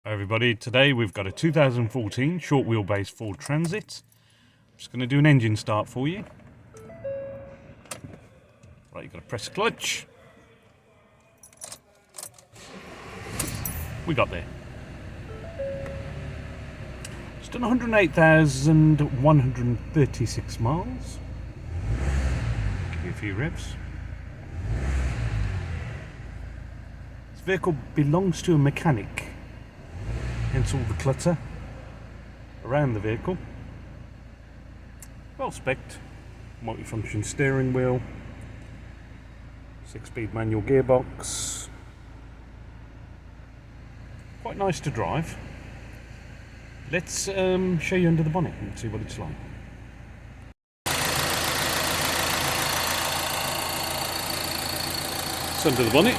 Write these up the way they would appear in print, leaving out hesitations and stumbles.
Hi everybody, today we've got a 2014 short wheelbase Ford Transit. I'm just going to do an engine start for you. Right, you've got to press clutch. We got there. It's done 108,136 miles. Give you a few revs. This vehicle belongs to a mechanic. Hence all the clutter around the vehicle. Well spec'd, multi-function steering wheel, 6-speed manual gearbox. Quite nice to drive. Let's show you under the bonnet and see what it's like. It's under the bonnet.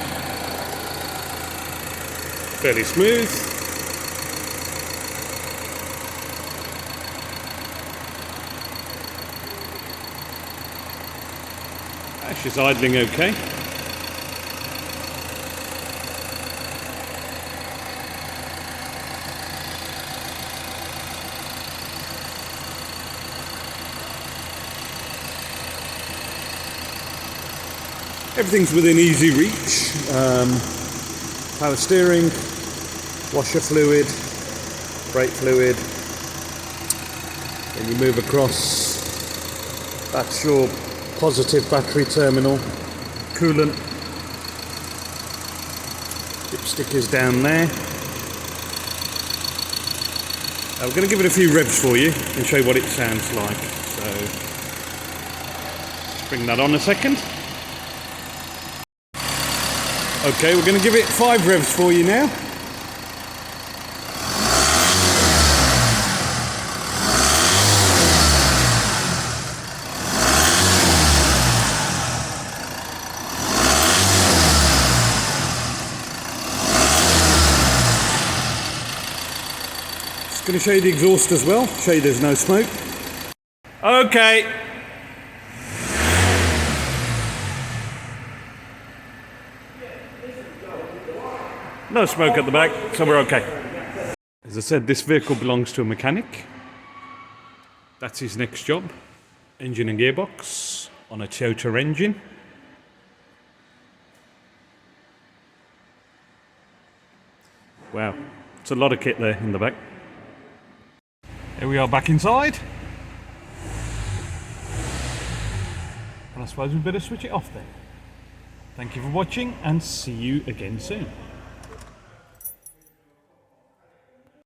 Fairly smooth. She's idling okay. Everything's within easy reach. Power steering, washer fluid, brake fluid. Then you move across, that's your positive battery terminal, coolant, dipstick is down there. We're going to give it a few revs for you and show you what it sounds like. So just bring that on a second. Okay, we're going to give it 5 revs for you now. Going to show you the exhaust as well, show you there's no smoke. Okay. No smoke at the back, so we're okay. As I said, this vehicle belongs to a mechanic. That's his next job. Engine and gearbox on a Toyota engine. Wow, it's a lot of kit there in the back. Here we are back inside. And I suppose we better switch it off then. Thank you for watching and see you again soon.